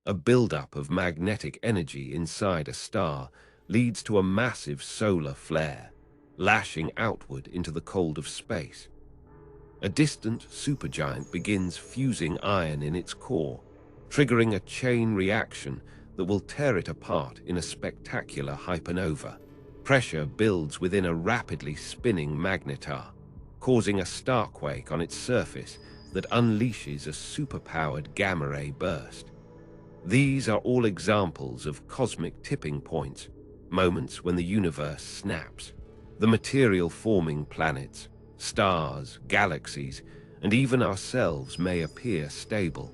A buildup of magnetic energy inside a star leads to a massive solar flare, lashing outward into the cold of space. A distant supergiant begins fusing iron in its core, triggering a chain reaction that will tear it apart in a spectacular hypernova. Pressure builds within a rapidly spinning magnetar, causing a starquake on its surface that unleashes a superpowered gamma-ray burst. These are all examples of cosmic tipping points, moments when the universe snaps. The material forming planets, stars, galaxies, and even ourselves may appear stable,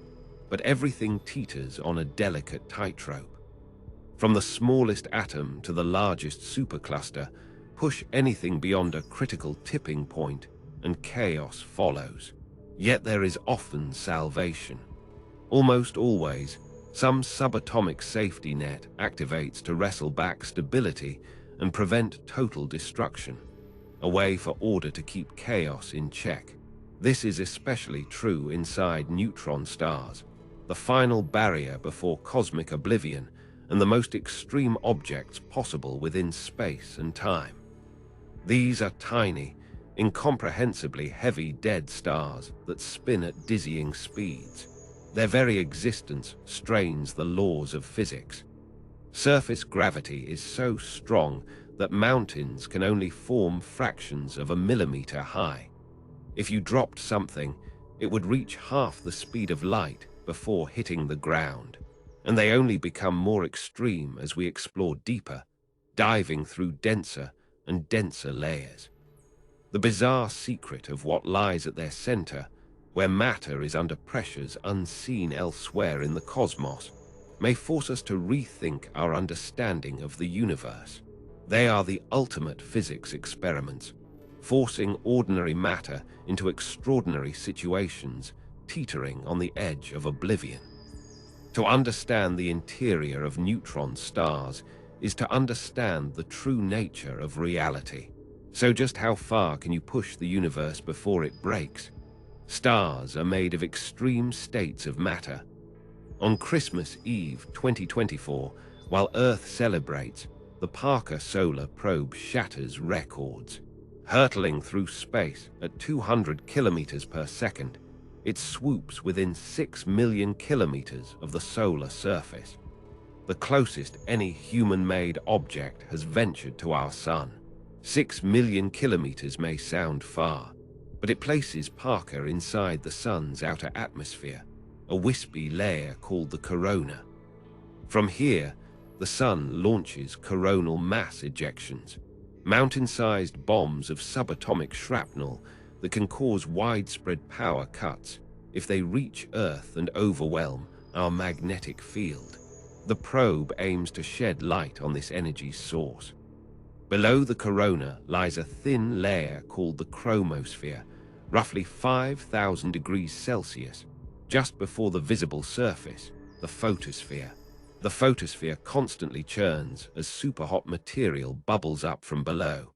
but everything teeters on a delicate tightrope. From the smallest atom to the largest supercluster, push anything beyond a critical tipping point, and chaos follows. Yet there is often salvation. Almost always, some subatomic safety net activates to wrestle back stability and prevent total destruction, a way for order to keep chaos in check. This is especially true inside neutron stars, the final barrier before cosmic oblivion and the most extreme objects possible within space and time. These are tiny, incomprehensibly heavy dead stars that spin at dizzying speeds. Their very existence strains the laws of physics. Surface gravity is so strong that mountains can only form fractions of a millimeter high. If you dropped something, it would reach half the speed of light before hitting the ground, and they only become more extreme as we explore deeper, diving through denser and denser layers. The bizarre secret of what lies at their center, where matter is under pressures unseen elsewhere in the cosmos, may force us to rethink our understanding of the universe. They are the ultimate physics experiments, forcing ordinary matter into extraordinary situations, teetering on the edge of oblivion. To understand the interior of neutron stars is to understand the true nature of reality. So just how far can you push the universe before it breaks? Stars are made of extreme states of matter. On Christmas Eve 2024, while Earth celebrates, the Parker Solar Probe shatters records. Hurtling through space at 200 kilometers per second, it swoops within 6 million kilometers of the solar surface, the closest any human-made object has ventured to our sun. 6 million kilometers may sound far, but it places Parker inside the sun's outer atmosphere, a wispy layer called the corona. From here, the sun launches coronal mass ejections, mountain-sized bombs of subatomic shrapnel that can cause widespread power cuts if they reach Earth and overwhelm our magnetic field. The probe aims to shed light on this energy source. Below the corona lies a thin layer called the chromosphere, roughly 5,000 degrees Celsius, just before the visible surface, the photosphere. The photosphere constantly churns as superhot material bubbles up from below.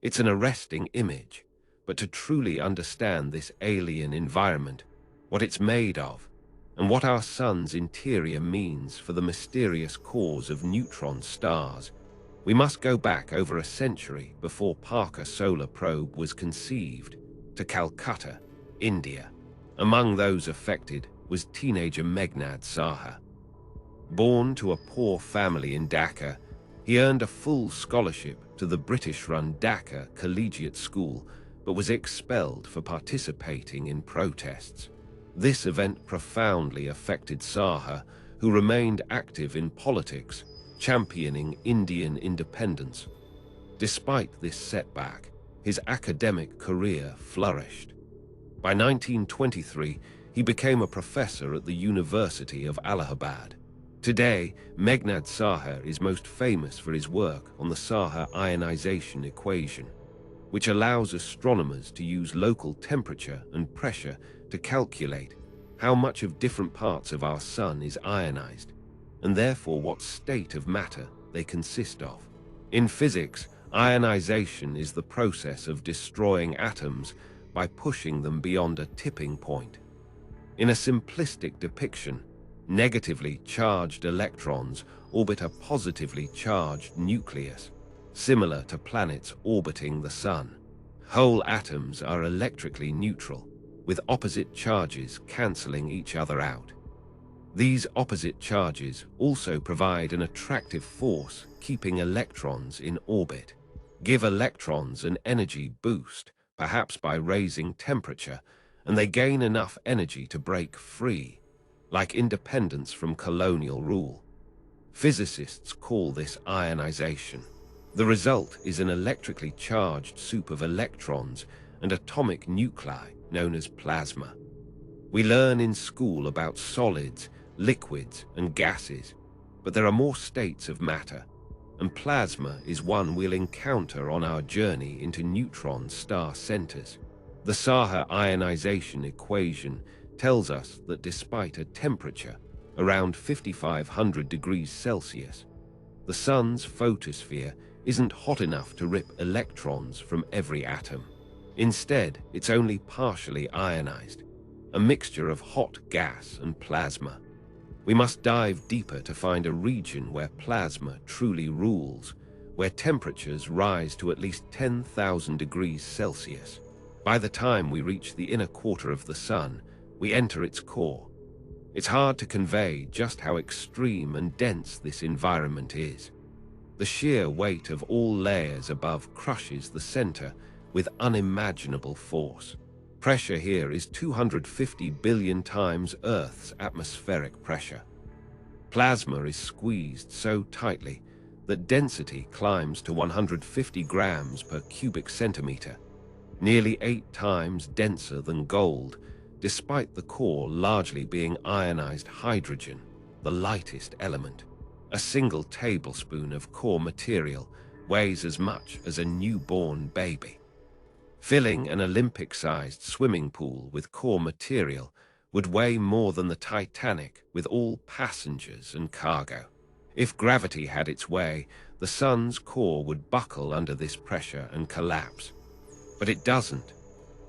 It's an arresting image, but to truly understand this alien environment, what it's made of, and what our sun's interior means for the mysterious cause of neutron stars, we must go back over a century before Parker Solar Probe was conceived, to Calcutta, India. Among those affected was teenager Meghnad Saha. Born to a poor family in Dhaka, he earned a full scholarship to the British-run Dhaka Collegiate School, but was expelled for participating in protests. This event profoundly affected Saha, who remained active in politics, championing Indian independence. Despite this setback, his academic career flourished. By 1923, he became a professor at the University of Allahabad. Today, Meghnad Saha is most famous for his work on the Saha ionization equation, which allows astronomers to use local temperature and pressure to calculate how much of different parts of our sun is ionized, and therefore what state of matter they consist of. In physics, ionization is the process of destroying atoms by pushing them beyond a tipping point. In a simplistic depiction, Negatively charged electrons orbit a positively charged nucleus, similar to planets orbiting the Sun. Whole atoms are electrically neutral, with opposite charges cancelling each other out. These opposite charges also provide an attractive force keeping electrons in orbit. Give electrons an energy boost, perhaps by raising temperature, and they gain enough energy to break free, like independence from colonial rule. Physicists call this ionization. The result is an electrically charged soup of electrons and atomic nuclei known as plasma. We learn in school about solids, liquids, and gases, but there are more states of matter, and plasma is one we'll encounter on our journey into neutron star centers. The Saha ionization equation tells us that despite a temperature around 5,500 degrees Celsius, the Sun's photosphere isn't hot enough to rip electrons from every atom. Instead, it's only partially ionized, a mixture of hot gas and plasma. We must dive deeper to find a region where plasma truly rules, where temperatures rise to at least 10,000 degrees Celsius. By the time we reach the inner quarter of the Sun, we enter its core. It's hard to convey just how extreme and dense this environment is. The sheer weight of all layers above crushes the center with unimaginable force. Pressure here is 250 billion times Earth's atmospheric pressure. Plasma is squeezed so tightly that density climbs to 150 grams per cubic centimeter, nearly 8 times denser than gold, despite the core largely being ionized hydrogen, the lightest element. A single tablespoon of core material weighs as much as a newborn baby. Filling an Olympic-sized swimming pool with core material would weigh more than the Titanic with all passengers and cargo. If gravity had its way, the Sun's core would buckle under this pressure and collapse. But it doesn't.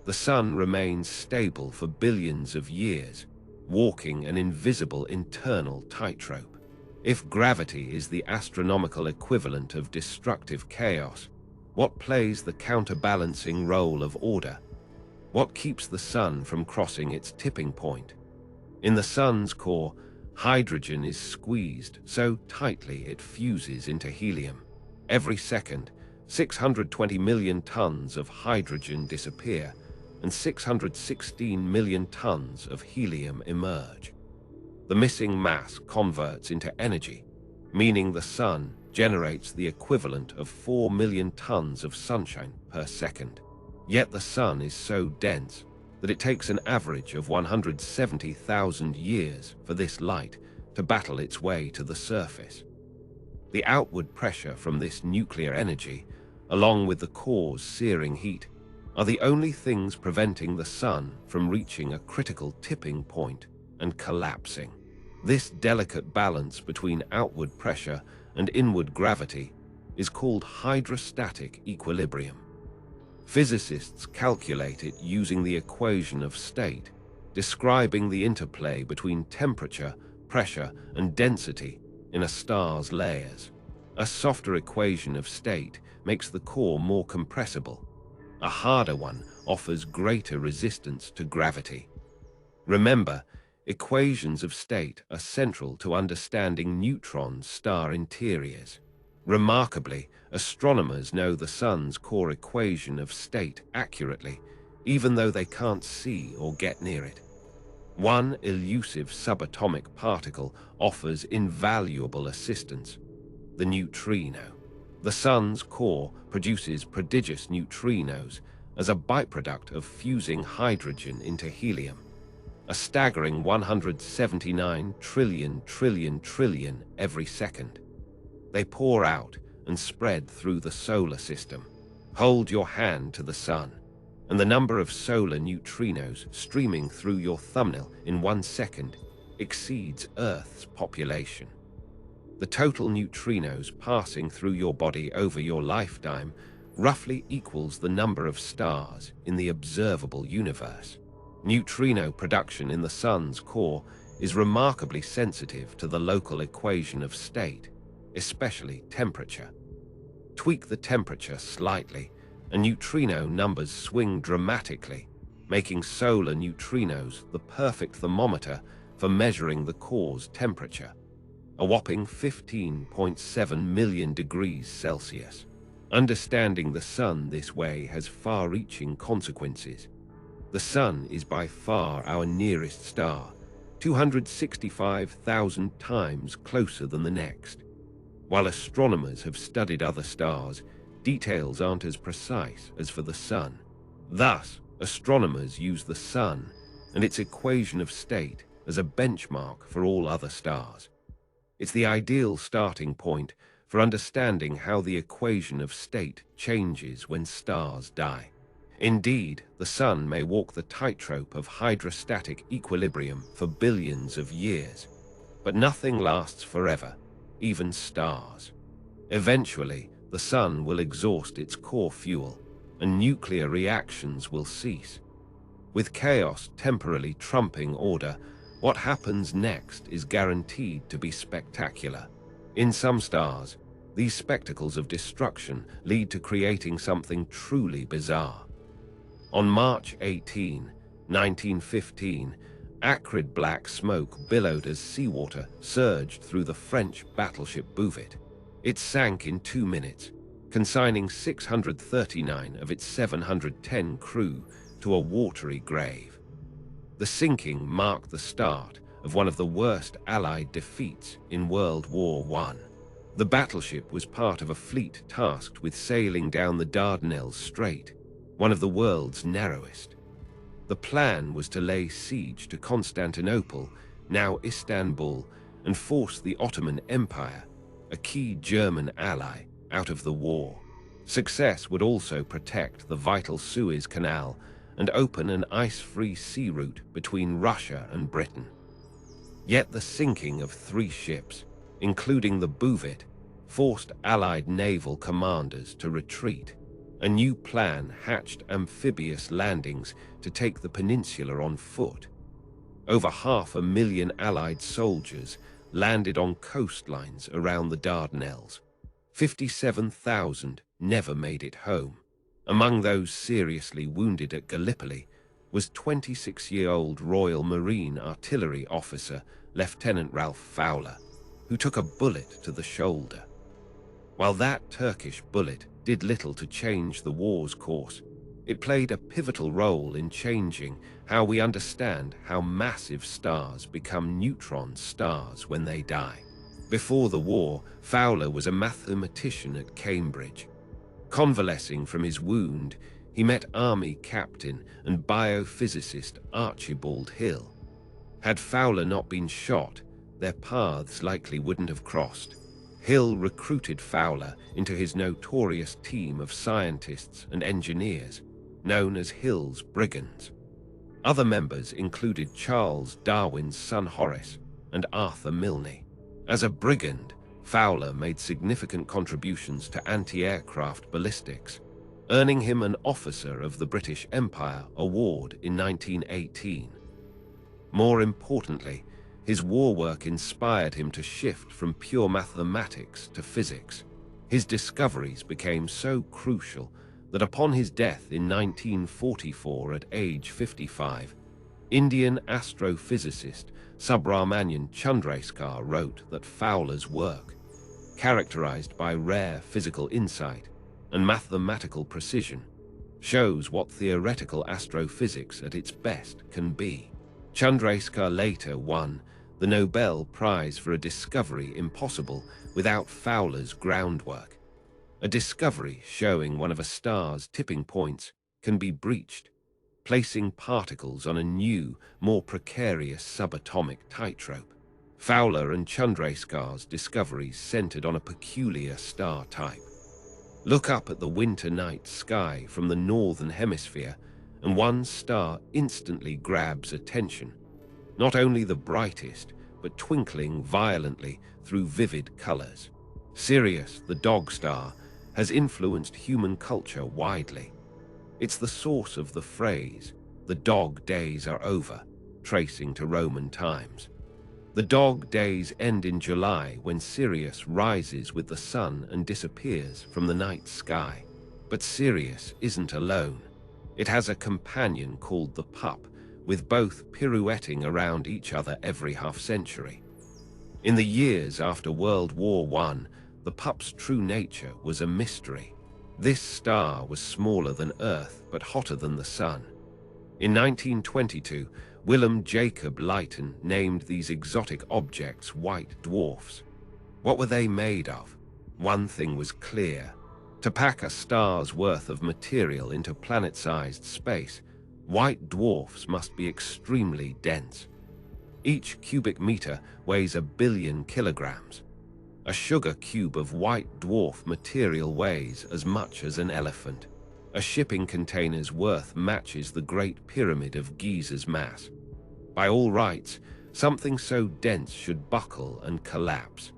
The Sun remains stable for billions of years, walking an invisible internal tightrope. If gravity is the astronomical equivalent of destructive chaos, what plays the counterbalancing role of order? What keeps the Sun from crossing its tipping point? In the Sun's core, hydrogen is squeezed so tightly it fuses into helium. Every second, 620 million tons of hydrogen disappear, and 616 million tons of helium emerge. The missing mass converts into energy, meaning the Sun generates the equivalent of 4 million tons of sunshine per second. Yet the Sun is so dense that it takes an average of 170,000 years for this light to battle its way to the surface. The outward pressure from this nuclear energy, along with the core's searing heat, are the only things preventing the Sun from reaching a critical tipping point and collapsing. This delicate balance between outward pressure and inward gravity is called hydrostatic equilibrium. Physicists calculate it using the equation of state, describing the interplay between temperature, pressure, and density in a star's layers. A softer equation of state makes the core more compressible. A harder one offers greater resistance to gravity. Remember, equations of state are central to understanding neutron star interiors. Remarkably, astronomers know the Sun's core equation of state accurately, even though they can't see or get near it. One elusive subatomic particle offers invaluable assistance: the neutrino. The Sun's core produces prodigious neutrinos as a byproduct of fusing hydrogen into helium, a staggering 179 trillion every second. They pour out and spread through the solar system. Hold your hand to the Sun, and the number of solar neutrinos streaming through your thumbnail in 1 second exceeds Earth's population. The total neutrinos passing through your body over your lifetime roughly equals the number of stars in the observable universe. Neutrino production in the Sun's core is remarkably sensitive to the local equation of state, especially temperature. Tweak the temperature slightly, and neutrino numbers swing dramatically, making solar neutrinos the perfect thermometer for measuring the core's temperature, a whopping 15.7 million degrees Celsius. Understanding the Sun this way has far-reaching consequences. The Sun is by far our nearest star, 265,000 times closer than the next. While astronomers have studied other stars, details aren't as precise as for the Sun. Thus, astronomers use the Sun and its equation of state as a benchmark for all other stars. It's the ideal starting point for understanding how the equation of state changes when stars die. Indeed, the Sun may walk the tightrope of hydrostatic equilibrium for billions of years, but nothing lasts forever, even stars. Eventually, the Sun will exhaust its core fuel, and nuclear reactions will cease. With chaos temporarily trumping order, what happens next is guaranteed to be spectacular. In some stars, these spectacles of destruction lead to creating something truly bizarre. On March 18, 1915, acrid black smoke billowed as seawater surged through the French battleship Bouvet. It sank in 2 minutes, consigning 639 of its 710 crew to a watery grave. The sinking marked the start of one of the worst Allied defeats in World War I. The battleship was part of a fleet tasked with sailing down the Dardanelles Strait, one of the world's narrowest. The plan was to lay siege to Constantinople, now Istanbul, and force the Ottoman Empire, a key German ally, out of the war. Success would also protect the vital Suez Canal and open an ice-free sea route between Russia and Britain. Yet the sinking of 3 ships, including the Bouvet, forced Allied naval commanders to retreat. A new plan hatched amphibious landings to take the peninsula on foot. Over 500,000 Allied soldiers landed on coastlines around the Dardanelles. 57,000 never made it home. Among those seriously wounded at Gallipoli was 26-year-old Royal Marine Artillery officer Lieutenant Ralph Fowler, who took a bullet to the shoulder. While that Turkish bullet did little to change the war's course, it played a pivotal role in changing how we understand how massive stars become neutron stars when they die. Before the war, Fowler was a mathematician at Cambridge. Convalescing from his wound, he met Army captain and biophysicist Archibald Hill. Had Fowler not been shot, their paths likely wouldn't have crossed. Hill recruited Fowler into his notorious team of scientists and engineers, known as Hill's Brigands. Other members included Charles Darwin's son Horace and Arthur Milne. As a brigand, Fowler made significant contributions to anti-aircraft ballistics, earning him an Officer of the British Empire award in 1918. More importantly, his war work inspired him to shift from pure mathematics to physics. His discoveries became so crucial that upon his death in 1944 at age 55, Indian astrophysicist Subrahmanyan Chandrasekhar wrote that Fowler's work, characterized by rare physical insight and mathematical precision, shows what theoretical astrophysics at its best can be. Chandrasekhar later won the Nobel Prize for a discovery impossible without Fowler's groundwork, a discovery showing one of a star's tipping points can be breached, placing particles on a new, more precarious subatomic tightrope. Fowler and Chandrasekhar's discoveries centered on a peculiar star type. Look up at the winter night sky from the northern hemisphere, and one star instantly grabs attention. Not only the brightest, but twinkling violently through vivid colors. Sirius, the dog star, has influenced human culture widely. It's the source of the phrase, "the dog days are over," tracing to Roman times. The dog days end in July when Sirius rises with the sun and disappears from the night sky. But Sirius isn't alone. It has a companion called the pup, with both pirouetting around each other every half-century. In the years after World War I, the pup's true nature was a mystery. This star was smaller than Earth but hotter than the sun. In 1922, Willem Jacob Leyton named these exotic objects white dwarfs. What were they made of? One thing was clear. To pack a star's worth of material into planet-sized space, white dwarfs must be extremely dense. Each cubic meter weighs 1 billion kilograms. A sugar cube of white dwarf material weighs as much as an elephant. A shipping container's worth matches the Great Pyramid of Giza's mass. By all rights, something so dense should buckle and collapse.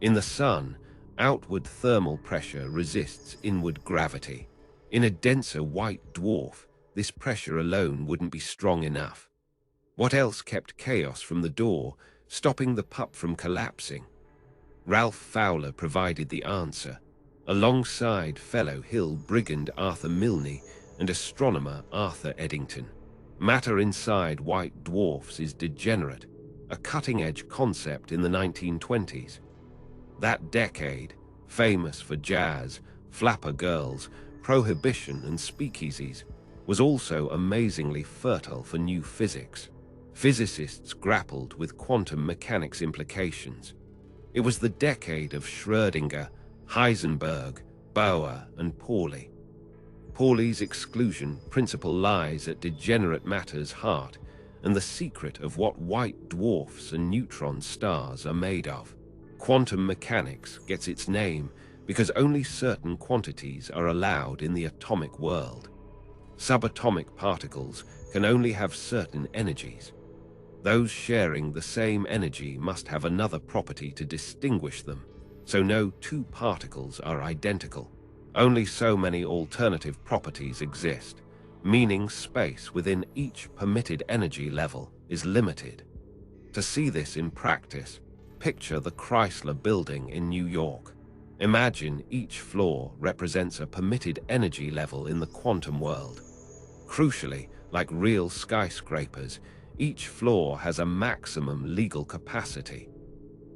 In the sun, outward thermal pressure resists inward gravity. In a denser white dwarf, this pressure alone wouldn't be strong enough. What else kept chaos from the door, stopping the pup from collapsing? Ralph Fowler provided the answer, alongside fellow Hill brigand Arthur Milne and astronomer Arthur Eddington. Matter inside white dwarfs is degenerate, a cutting-edge concept in the 1920s. That decade, famous for jazz, flapper girls, prohibition and speakeasies, was also amazingly fertile for new physics. Physicists grappled with quantum mechanics implications. It was the decade of Schrödinger, Heisenberg, Bohr, and Pauli. Pauli's exclusion principle lies at degenerate matter's heart and the secret of what white dwarfs and neutron stars are made of. Quantum mechanics gets its name because only certain quantities are allowed in the atomic world. Subatomic particles can only have certain energies. Those sharing the same energy must have another property to distinguish them, so no two particles are identical. Only so many alternative properties exist, meaning space within each permitted energy level is limited. To see this in practice, picture the Chrysler Building in New York. Imagine each floor represents a permitted energy level in the quantum world. Crucially, like real skyscrapers, each floor has a maximum legal capacity.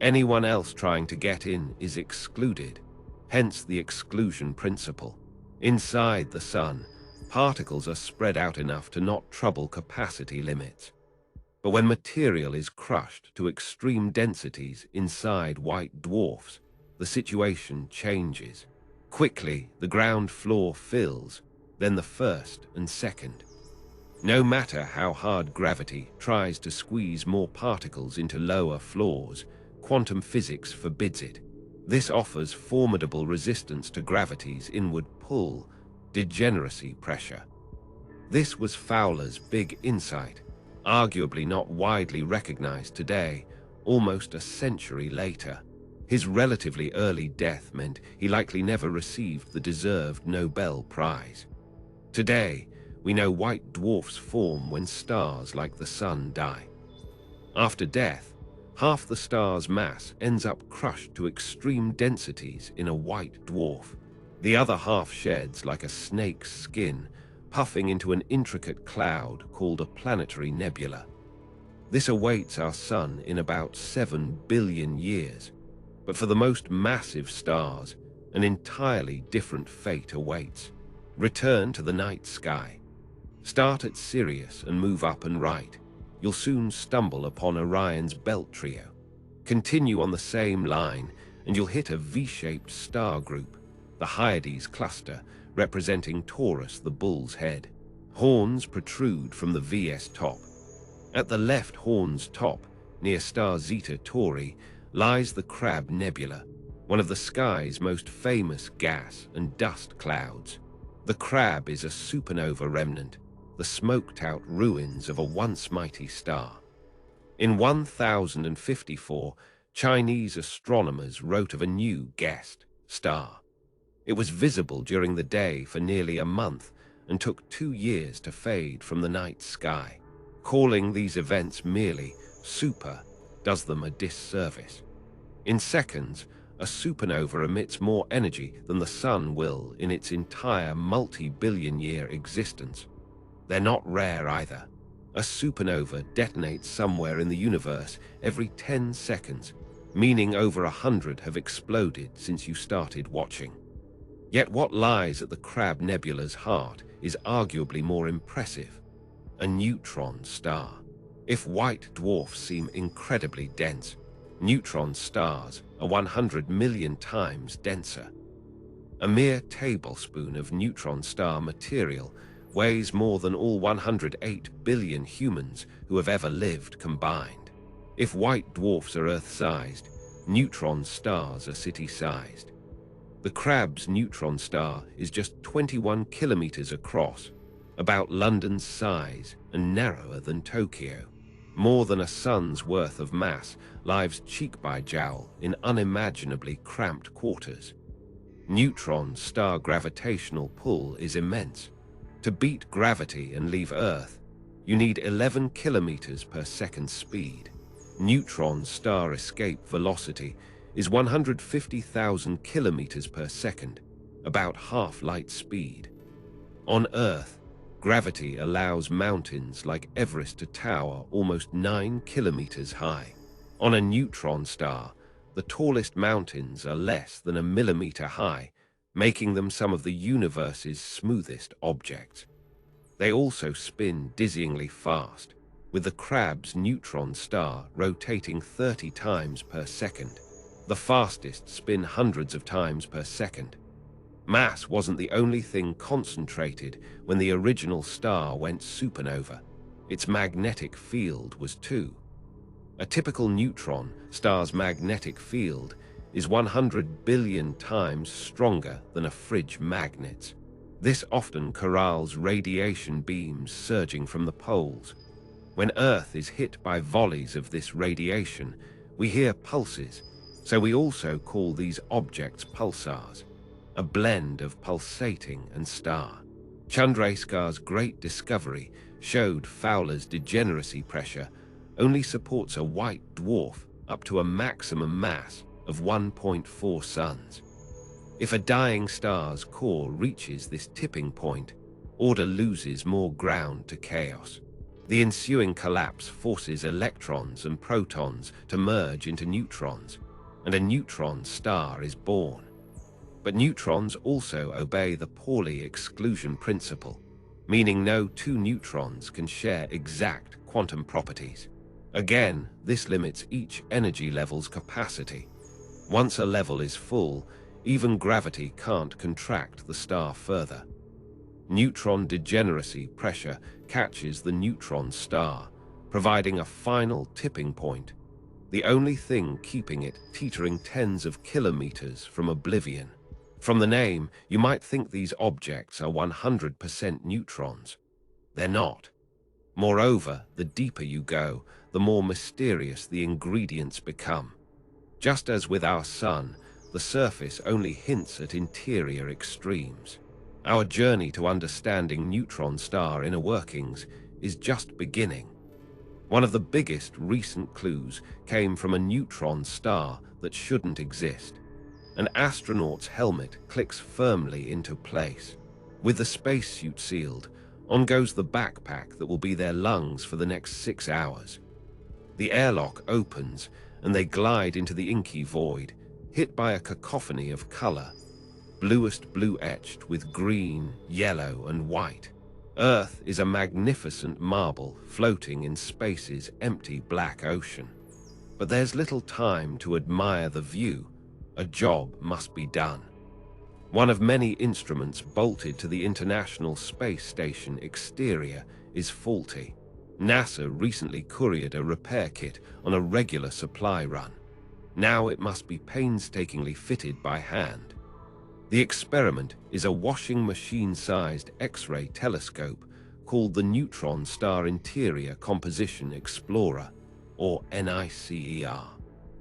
Anyone else trying to get in is excluded, hence the exclusion principle. Inside the sun, particles are spread out enough to not trouble capacity limits. But when material is crushed to extreme densities inside white dwarfs, the situation changes. Quickly, the ground floor fills, then the first and second. No matter how hard gravity tries to squeeze more particles into lower floors, quantum physics forbids it. This offers formidable resistance to gravity's inward pull, degeneracy pressure. This was Fowler's big insight, arguably not widely recognized today, almost a century later. His relatively early death meant he likely never received the deserved Nobel Prize. Today, we know white dwarfs form when stars like the sun die. After death, half the star's mass ends up crushed to extreme densities in a white dwarf. The other half sheds like a snake's skin, puffing into an intricate cloud called a planetary nebula. This awaits our sun in about 7 billion years, but for the most massive stars, an entirely different fate awaits. Return to the night sky. Start at Sirius and move up and right. You'll soon stumble upon Orion's belt trio. Continue on the same line, and you'll hit a V-shaped star group, the Hyades cluster, representing Taurus, the bull's head. Horns protrude from the VS top. At the left horn's top, near star Zeta Tauri, lies the Crab Nebula, one of the sky's most famous gas and dust clouds. The Crab is a supernova remnant, the smoked-out ruins of a once mighty star. In 1054, Chinese astronomers wrote of a new guest star. It was visible during the day for nearly a month and took 2 years to fade from the night sky. Calling these events merely super does them a disservice. In seconds, a supernova emits more energy than the Sun will in its entire multi-billion-year existence. They're not rare either. A supernova detonates somewhere in the universe every 10 seconds, meaning over 100 have exploded since you started watching. Yet what lies at the Crab Nebula's heart is arguably more impressive: a neutron star. If white dwarfs seem incredibly dense, neutron stars are 100 million times denser. A mere tablespoon of neutron star material weighs more than all 108 billion humans who have ever lived combined. If white dwarfs are Earth-sized, neutron stars are city-sized. The Crab's neutron star is just 21 kilometers across, about London's size and narrower than Tokyo. More than a sun's worth of mass lies cheek by jowl in unimaginably cramped quarters. Neutron star gravitational pull is immense. To beat gravity and leave Earth, you need 11 kilometers per second speed. Neutron star escape velocity is 150,000 kilometers per second, about half light speed. On Earth, gravity allows mountains like Everest to tower almost 9 kilometers high. On a neutron star, the tallest mountains are less than a millimeter high, making them some of the universe's smoothest objects. They also spin dizzyingly fast, with the Crab's neutron star rotating 30 times per second. The fastest spin hundreds of times per second. Mass wasn't the only thing concentrated when the original star went supernova. Its magnetic field was too. A typical neutron star's magnetic field is 100 billion times stronger than a fridge magnet's. This often corrals radiation beams surging from the poles. When Earth is hit by volleys of this radiation, we hear pulses, so we also call these objects pulsars, a blend of pulsating and star. Chandrasekhar's great discovery showed Fowler's degeneracy pressure only supports a white dwarf up to a maximum mass of 1.4 suns. If a dying star's core reaches this tipping point, order loses more ground to chaos. The ensuing collapse forces electrons and protons to merge into neutrons, and a neutron star is born. But neutrons also obey the Pauli exclusion principle, meaning no two neutrons can share exact quantum properties. Again, this limits each energy level's capacity. Once a level is full, even gravity can't contract the star further. Neutron degeneracy pressure catches the neutron star, providing a final tipping point, the only thing keeping it teetering tens of kilometers from oblivion. From the name, you might think these objects are 100% neutrons. They're not. Moreover, the deeper you go, the more mysterious the ingredients become. Just as with our Sun, the surface only hints at interior extremes. Our journey to understanding neutron star inner workings is just beginning. One of the biggest recent clues came from a neutron star that shouldn't exist. An astronaut's helmet clicks firmly into place. With the spacesuit sealed, on goes the backpack that will be their lungs for the next 6 hours. The airlock opens, and they glide into the inky void, hit by a cacophony of color, bluest blue etched with green, yellow, and white. Earth is a magnificent marble floating in space's empty black ocean. But there's little time to admire the view. A job must be done. One of many instruments bolted to the International Space Station exterior is faulty. NASA recently couriered a repair kit on a regular supply run. Now it must be painstakingly fitted by hand. The experiment is a washing machine-sized X-ray telescope called the Neutron Star Interior Composition Explorer, or NICER.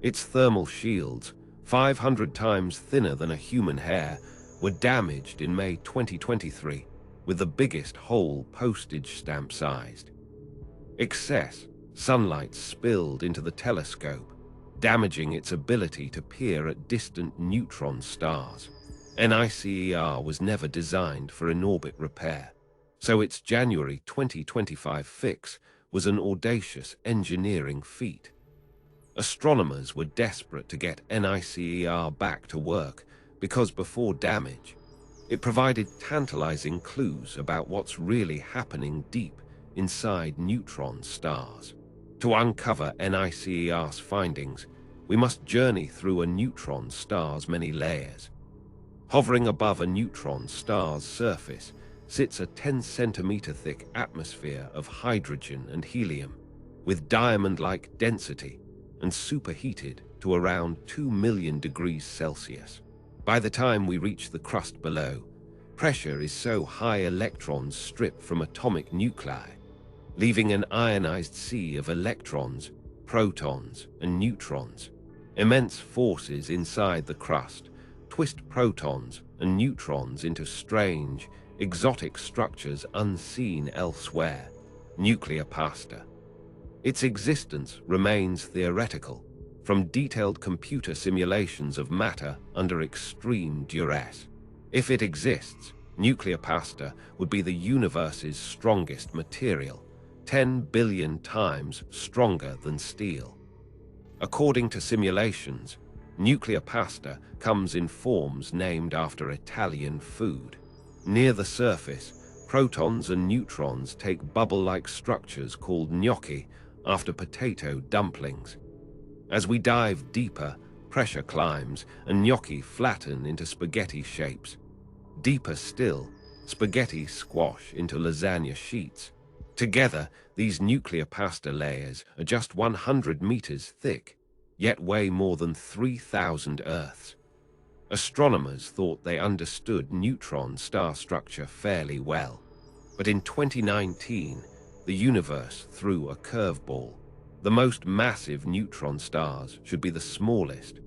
Its thermal shields, 500 times thinner than a human hair, were damaged in May 2023, with the biggest hole postage stamp-sized. Excess, Sunlight spilled into the telescope, damaging its ability to peer at distant neutron stars. NICER was never designed for in-orbit repair, so its January 2025 fix was an audacious engineering feat. Astronomers were desperate to get NICER back to work because before damage, it provided tantalizing clues about what's really happening deep inside neutron stars. To uncover NICER's findings, we must journey through a neutron star's many layers. Hovering above a neutron star's surface sits a 10-centimeter thick atmosphere of hydrogen and helium, with diamond-like density and superheated to around 2 million degrees Celsius. By the time we reach the crust below, pressure is so high electrons strip from atomic nuclei, leaving an ionized sea of electrons, protons, and neutrons. Immense forces inside the crust twist protons and neutrons into strange, exotic structures unseen elsewhere. Nuclear pasta. Its existence remains theoretical, from detailed computer simulations of matter under extreme duress. If it exists, nuclear pasta would be the universe's strongest material, 10 billion times stronger than steel. According to simulations, nuclear pasta comes in forms named after Italian food. Near the surface, protons and neutrons take bubble-like structures called gnocchi after potato dumplings. As we dive deeper, pressure climbs and gnocchi flatten into spaghetti shapes. Deeper still, spaghetti squash into lasagna sheets. Together, these nuclear pasta layers are just 100 meters thick, yet weigh more than 3,000 Earths. Astronomers thought they understood neutron star structure fairly well, but in 2019, the universe threw a curveball. The most massive neutron stars should be the smallest.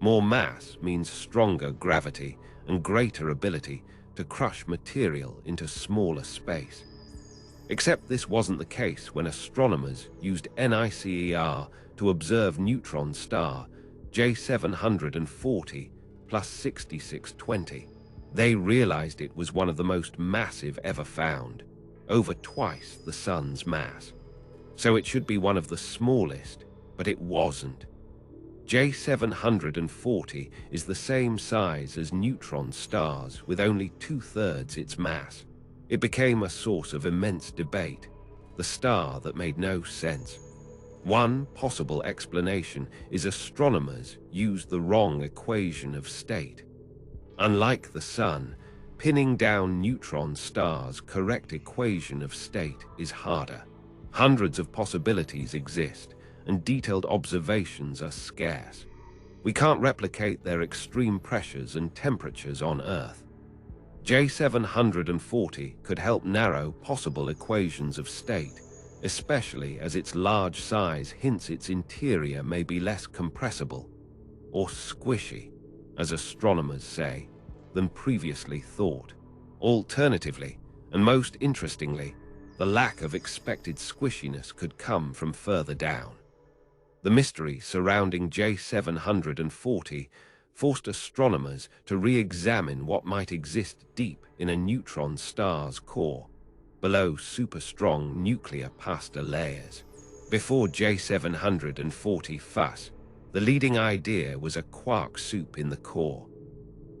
More mass means stronger gravity and greater ability to crush material into smaller space. Except this wasn't the case when astronomers used NICER to observe neutron star J740 plus 6620. They realized it was one of the most massive ever found, over twice the Sun's mass. So it should be one of the smallest, but it wasn't. J740 is the same size as neutron stars with only 2/3 its mass. It became a source of immense debate, the star that made no sense. One possible explanation is astronomers used the wrong equation of state. Unlike the Sun, pinning down neutron stars' correct equation of state is harder. Hundreds of possibilities exist, and detailed observations are scarce. We can't replicate their extreme pressures and temperatures on Earth. J740 could help narrow possible equations of state, especially as its large size hints its interior may be less compressible, or squishy, as astronomers say, than previously thought. Alternatively, and most interestingly, the lack of expected squishiness could come from further down. The mystery surrounding J740 forced astronomers to re-examine what might exist deep in a neutron star's core, below super-strong nuclear pasta layers. Before J740 fuss, the leading idea was a quark soup in the core.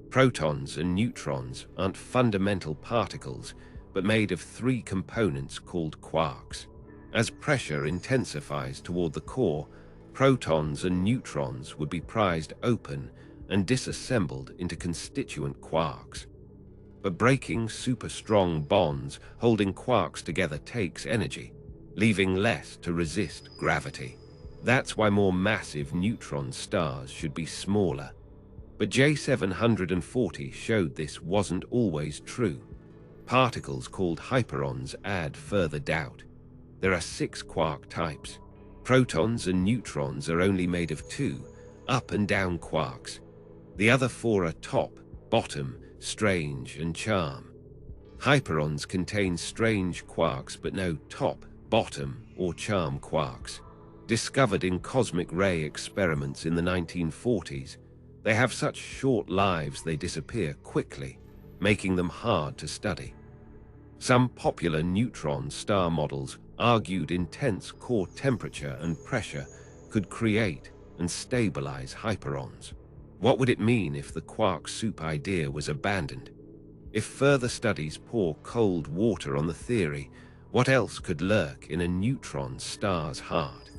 Protons and neutrons aren't fundamental particles, but made of three components called quarks. As pressure intensifies toward the core, protons and neutrons would be prized open and disassembled into constituent quarks. But breaking super-strong bonds holding quarks together takes energy, leaving less to resist gravity. That's why more massive neutron stars should be smaller. But J740 showed this wasn't always true. Particles called hyperons add further doubt. There are 6 quark types. Protons and neutrons are only made of 2, up and down quarks. The other 4 are top, bottom, strange, and charm. Hyperons contain strange quarks but no top, bottom or charm quarks. Discovered in cosmic ray experiments in the 1940s, they have such short lives they disappear quickly, making them hard to study. Some popular neutron star models argued intense core temperature and pressure could create and stabilize hyperons. What would it mean if the quark soup idea was abandoned? If further studies pour cold water on the theory, what else could lurk in a neutron star's heart?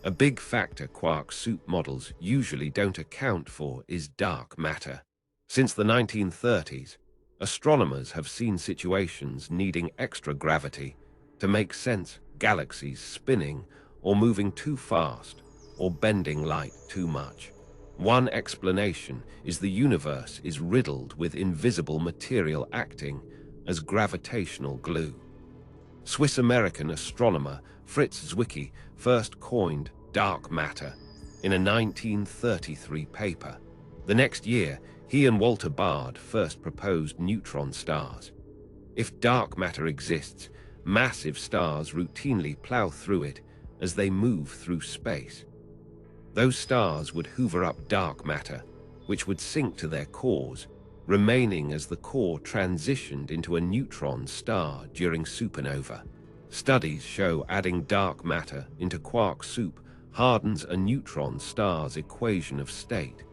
A big factor quark soup models usually don't account for is dark matter. Since the 1930s, astronomers have seen situations needing extra gravity to make sense, galaxies spinning or moving too fast or bending light too much. One explanation is the universe is riddled with invisible material acting as gravitational glue. Swiss-American astronomer Fritz Zwicky first coined dark matter in a 1933 paper. The next year, he and Walter Baade first proposed neutron stars. If dark matter exists, massive stars routinely plow through it as they move through space. Those stars would hoover up dark matter, which would sink to their cores, remaining as the core transitioned into a neutron star during supernova. Studies show adding dark matter into quark soup hardens a neutron star's equation of state,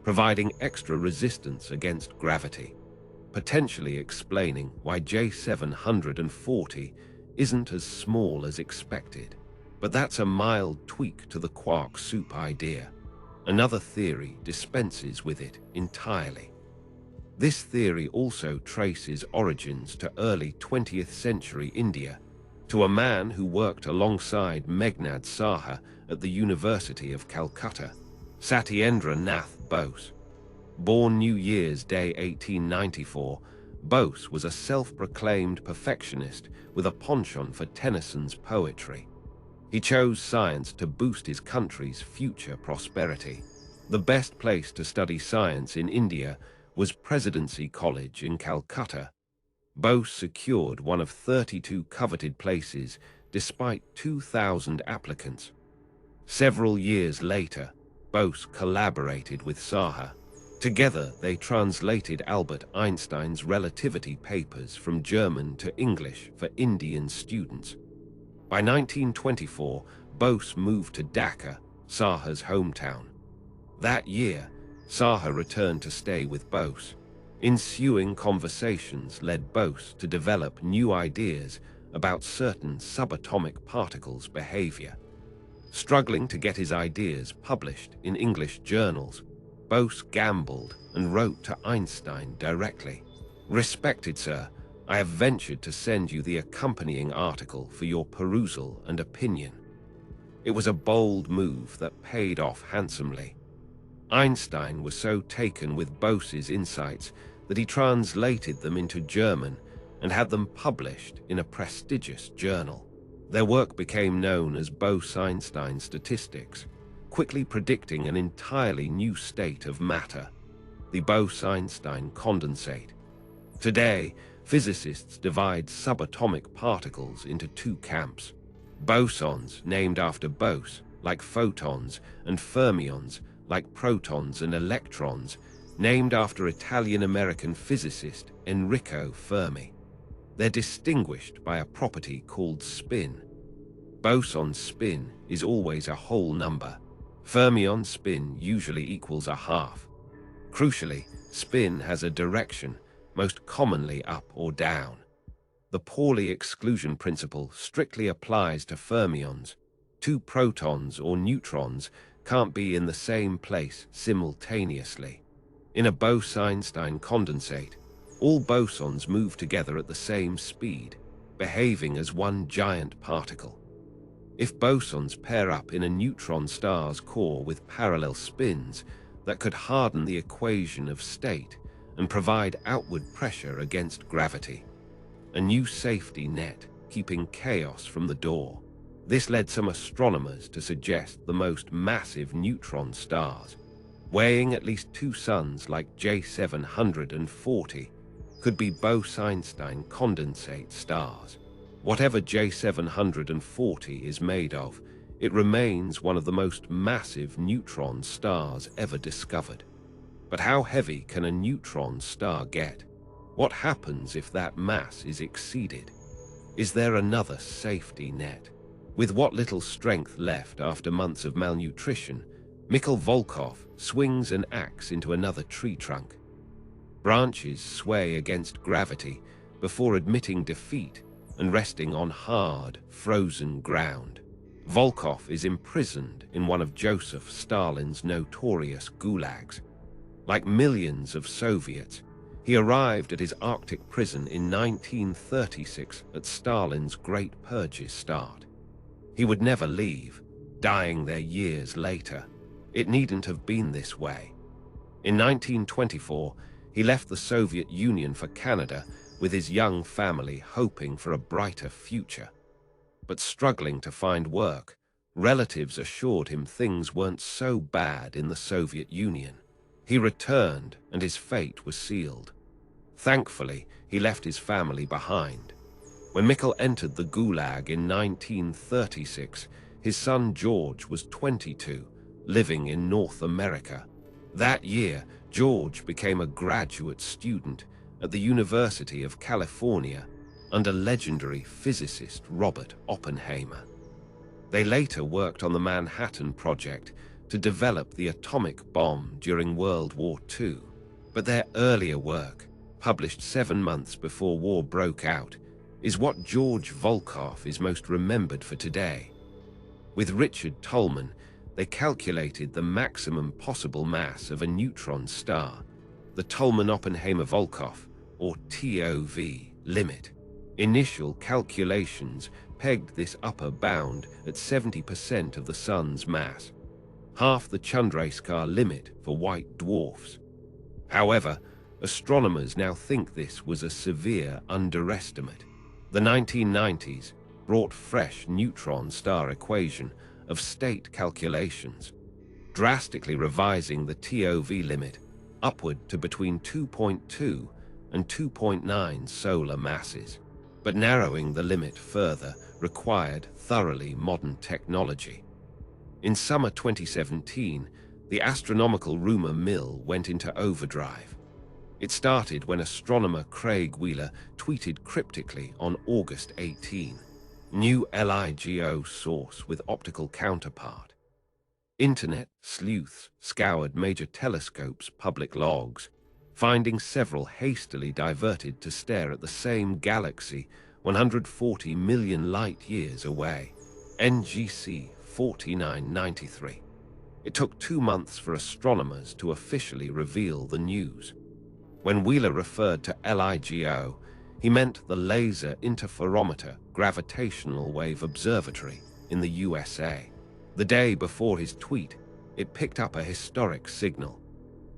providing extra resistance against gravity, potentially explaining why J740 isn't as small as expected. But that's a mild tweak to the quark soup idea. Another theory dispenses with it entirely. This theory also traces origins to early 20th century India, to a man who worked alongside Meghnad Saha at the University of Calcutta, Satyendra Nath Bose. Born New Year's Day 1894, Bose was a self-proclaimed perfectionist with a penchant for Tennyson's poetry. He chose science to boost his country's future prosperity. The best place to study science in India was Presidency College in Calcutta. Bose secured one of 32 coveted places despite 2,000 applicants. Several years later, Bose collaborated with Saha. Together, they translated Albert Einstein's relativity papers from German to English for Indian students. By 1924, Bose moved to Dhaka, Saha's hometown. That year, Saha returned to stay with Bose. Ensuing conversations led Bose to develop new ideas about certain subatomic particles' behavior. Struggling to get his ideas published in English journals, Bose gambled and wrote to Einstein directly. "Respected sir, I have ventured to send you the accompanying article for your perusal and opinion." It was a bold move that paid off handsomely. Einstein was so taken with Bose's insights that he translated them into German and had them published in a prestigious journal. Their work became known as Bose-Einstein statistics, quickly predicting an entirely new state of matter, the Bose-Einstein condensate. Today, physicists divide subatomic particles into two camps: bosons, named after Bose, like photons, and fermions, like protons and electrons, named after Italian-American physicist Enrico Fermi. They're distinguished by a property called spin. Boson spin is always a whole number. Fermion spin usually equals a half. Crucially, spin has a direction, most commonly up or down. The Pauli exclusion principle strictly applies to fermions. Two protons or neutrons can't be in the same place simultaneously. In a Bose-Einstein condensate, all bosons move together at the same speed, behaving as one giant particle. If bosons pair up in a neutron star's core with parallel spins, that could harden the equation of state and provide outward pressure against gravity. A new safety net, keeping chaos from the door. This led some astronomers to suggest the most massive neutron stars, weighing at least 2 suns like J740, could be Bose-Einstein condensate stars. Whatever J740 is made of, it remains one of the most massive neutron stars ever discovered. But how heavy can a neutron star get? What happens if that mass is exceeded? Is there another safety net? With what little strength left after months of malnutrition, Mikhail Volkov swings an axe into another tree trunk. Branches sway against gravity before admitting defeat and resting on hard, frozen ground. Volkov is imprisoned in one of Joseph Stalin's notorious gulags. Like millions of Soviets, he arrived at his Arctic prison in 1936 at Stalin's Great Purge's start. He would never leave, dying there years later. It needn't have been this way. In 1924, he left the Soviet Union for Canada with his young family, hoping for a brighter future. But struggling to find work, relatives assured him things weren't so bad in the Soviet Union. He returned, and his fate was sealed. Thankfully, he left his family behind. When Mikhail entered the Gulag in 1936, his son George was 22, living in North America. That year, George became a graduate student at the University of California under legendary physicist Robert Oppenheimer. They later worked on the Manhattan Project to develop the atomic bomb during World War II. But their earlier work, published 7 months before war broke out, is what George Volkov is most remembered for today. With Richard Tolman, they calculated the maximum possible mass of a neutron star, the Tolman-Oppenheimer-Volkov, or TOV, limit. Initial calculations pegged this upper bound at 70% of the Sun's mass, half the Chandrasekhar limit for white dwarfs. However, astronomers now think this was a severe underestimate. The 1990s brought fresh neutron star equation of state calculations, drastically revising the TOV limit upward to between 2.2 and 2.9 solar masses. But narrowing the limit further required thoroughly modern technology. In summer 2017, the astronomical rumor mill went into overdrive. It started when astronomer Craig Wheeler tweeted cryptically on August 18, "New LIGO source with optical counterpart." Internet sleuths scoured major telescopes' public logs, finding several hastily diverted to stare at the same galaxy 140 million light-years away, NGC 4993. It took 2 months for astronomers to officially reveal the news. When Wheeler referred to LIGO, he meant the Laser Interferometer Gravitational Wave Observatory in the USA. The day before his tweet, it picked up a historic signal.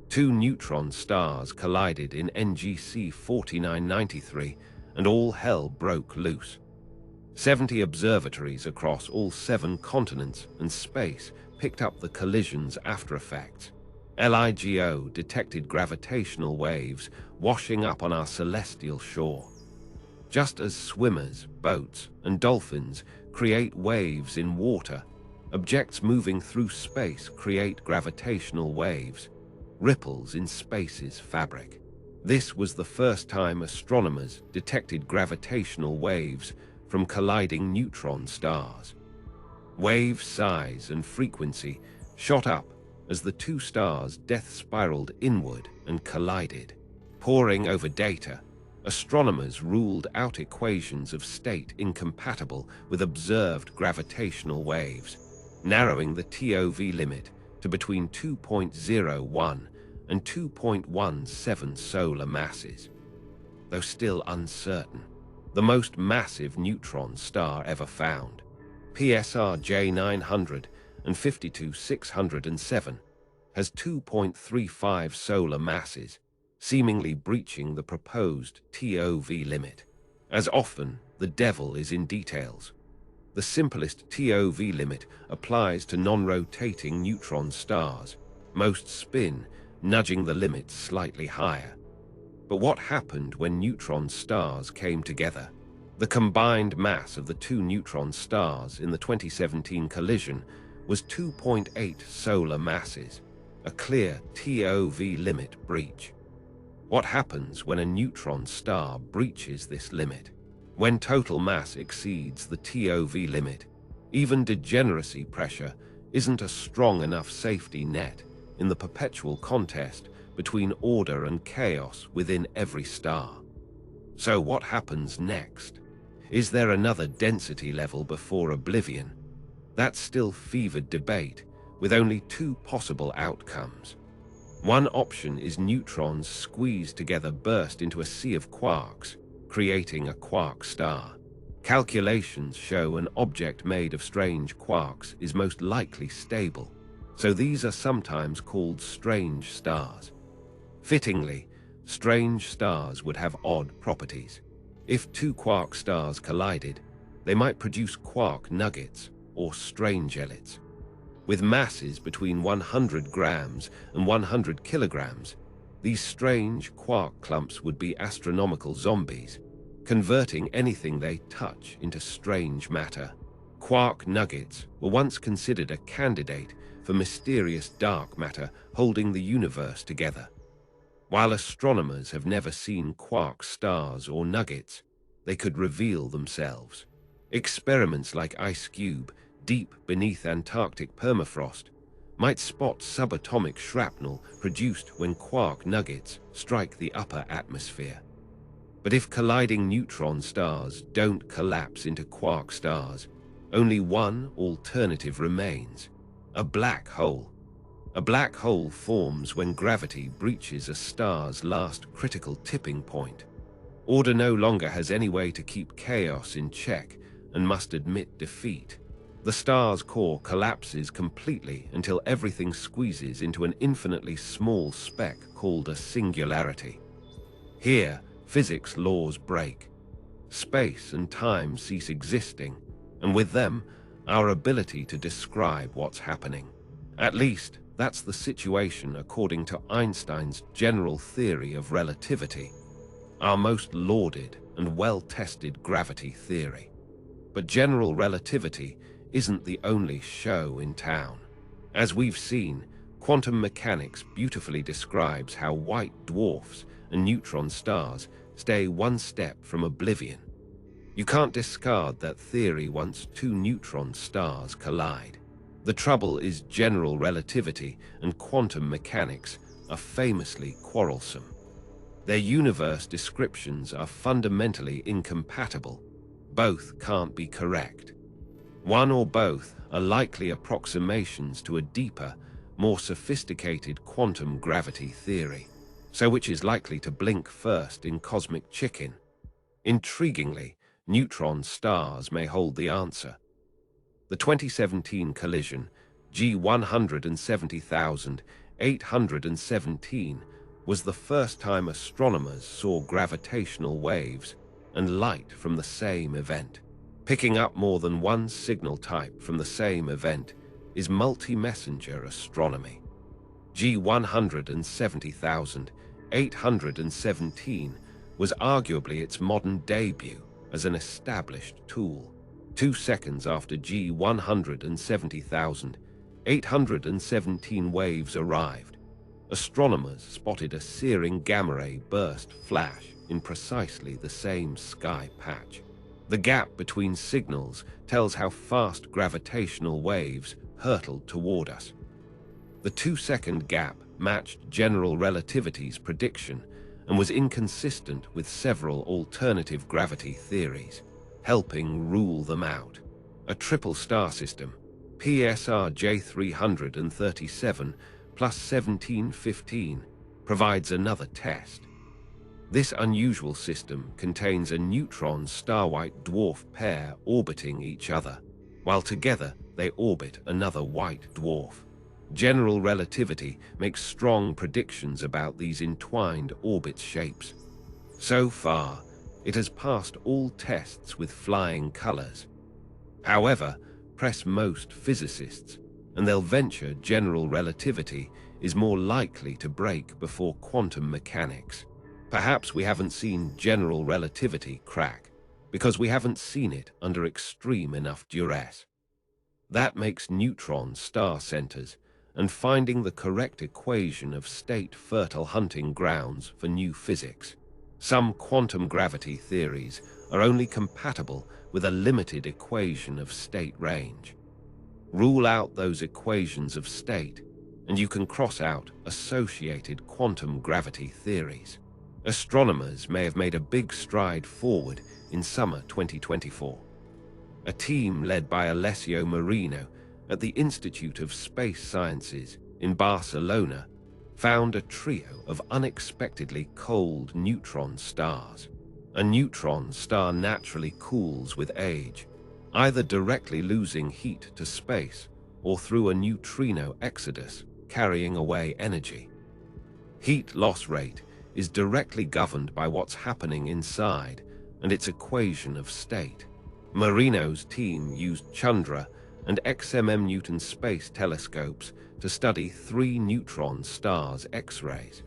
2 neutron stars collided in NGC 4993, and all hell broke loose. 70 observatories across all 7 continents and space picked up the collision's aftereffects. LIGO detected gravitational waves washing up on our celestial shore. Just as swimmers, boats, and dolphins create waves in water, objects moving through space create gravitational waves, ripples in space's fabric. This was the first time astronomers detected gravitational waves from colliding neutron stars. Wave size and frequency shot up as the 2 stars death spiraled inward and collided. Poring over data, astronomers ruled out equations of state incompatible with observed gravitational waves, narrowing the TOV limit to between 2.01 and 2.17 solar masses. Though still uncertain, the most massive neutron star ever found, PSR J900 and 52607, has 2.35 solar masses, seemingly breaching the proposed TOV limit. As often, the devil is in details. The simplest TOV limit applies to non-rotating neutron stars. Most spin, nudging the limit slightly higher. But what happened when neutron stars came together? The combined mass of the two neutron stars in the 2017 collision was 2.8 solar masses, a clear TOV limit breach. What happens when a neutron star breaches this limit? When total mass exceeds the TOV limit, even degeneracy pressure isn't a strong enough safety net in the perpetual contest between order and chaos within every star. So what happens next? Is there another density level before oblivion? That's still fevered debate, with only two possible outcomes. One option is neutrons squeezed together burst into a sea of quarks, creating a quark star. Calculations show an object made of strange quarks is most likely stable, so these are sometimes called strange stars. Fittingly, strange stars would have odd properties. If two quark stars collided, they might produce quark nuggets or strangelets. With masses between 100 grams and 100 kilograms, these strange quark clumps would be astronomical zombies, converting anything they touch into strange matter. Quark nuggets were once considered a candidate for mysterious dark matter holding the universe together. While astronomers have never seen quark stars or nuggets, they could reveal themselves. Experiments like IceCube, deep beneath Antarctic permafrost, might spot subatomic shrapnel produced when quark nuggets strike the upper atmosphere. But if colliding neutron stars don't collapse into quark stars, only one alternative remains: a black hole. A black hole forms when gravity breaches a star's last critical tipping point. Order no longer has any way to keep chaos in check and must admit defeat. The star's core collapses completely until everything squeezes into an infinitely small speck called a singularity. Here, physics laws break. Space and time cease existing, and with them, our ability to describe what's happening. At least, that's the situation according to Einstein's general theory of relativity, our most lauded and well-tested gravity theory. But general relativity isn't the only show in town. As we've seen, quantum mechanics beautifully describes how white dwarfs and neutron stars stay one step from oblivion. You can't discard that theory once two neutron stars collide. The trouble is general relativity and quantum mechanics are famously quarrelsome. Their universe descriptions are fundamentally incompatible. Both can't be correct. One or both are likely approximations to a deeper, more sophisticated quantum gravity theory. So which is likely to blink first in cosmic chicken? Intriguingly, neutron stars may hold the answer. The 2017 collision, G170,817, was the first time astronomers saw gravitational waves and light from the same event. Picking up more than one signal type from the same event is multi-messenger astronomy. G170,817 was arguably its modern debut as an established tool. 2 seconds after G170,817 waves arrived, astronomers spotted a searing gamma-ray burst flash in precisely the same sky patch. The gap between signals tells how fast gravitational waves hurtled toward us. The 2-second gap matched general relativity's prediction and was inconsistent with several alternative gravity theories, helping rule them out. A triple star system, PSR J337 plus 1715, provides another test. This unusual system contains a neutron star-white dwarf pair orbiting each other, while together they orbit another white dwarf. General relativity makes strong predictions about these entwined orbit shapes. So far, it has passed all tests with flying colors. However, press most physicists, and they'll venture general relativity is more likely to break before quantum mechanics. Perhaps we haven't seen general relativity crack. because we haven't seen it under extreme enough duress. That makes neutron star centers and finding the correct equation of state fertile hunting grounds for new physics. Some quantum gravity theories are only compatible with a limited equation of state range. Rule out those equations of state, and you can cross out associated quantum gravity theories. Astronomers may have made a big stride forward in summer 2024. A team led by Alessio Marino at the Institute of Space Sciences in Barcelona found a trio of unexpectedly cold neutron stars. A neutron star naturally cools with age, either directly losing heat to space or through a neutrino exodus, carrying away energy. Heat loss rate is directly governed by what's happening inside and its equation of state. Marino's team used Chandra and XMM Newton space telescopes to study 3 neutron stars' X-rays.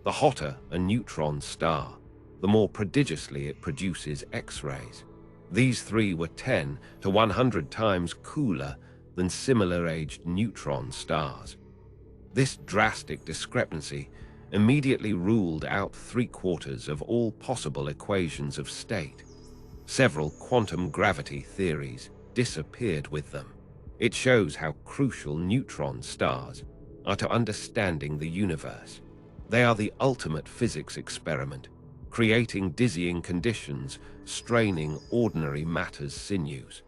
The hotter a neutron star, the more prodigiously it produces X-rays. These 3 were 10 to 100 times cooler than similar-aged neutron stars. This drastic discrepancy immediately ruled out 3/4 of all possible equations of state. Several quantum gravity theories disappeared with them. It shows how crucial neutron stars are to understanding the universe. They are the ultimate physics experiment, creating dizzying conditions, straining ordinary matter's sinews.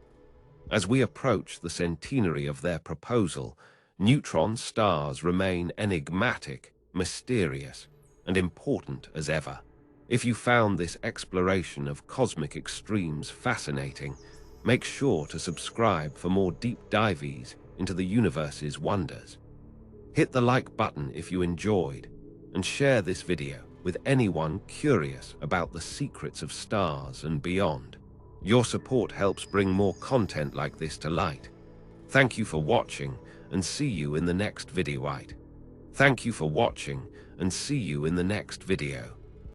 As we approach the centenary of their proposal, neutron stars remain enigmatic, mysterious, and important as ever. If you found this exploration of cosmic extremes fascinating, make sure to subscribe for more deep dives into the universe's wonders. Hit the like button if you enjoyed, and share this video with anyone curious about the secrets of stars and beyond. Your support helps bring more content like this to light. Thank you for watching, and see you in the next video. Thank you for watching, and see you in the next video.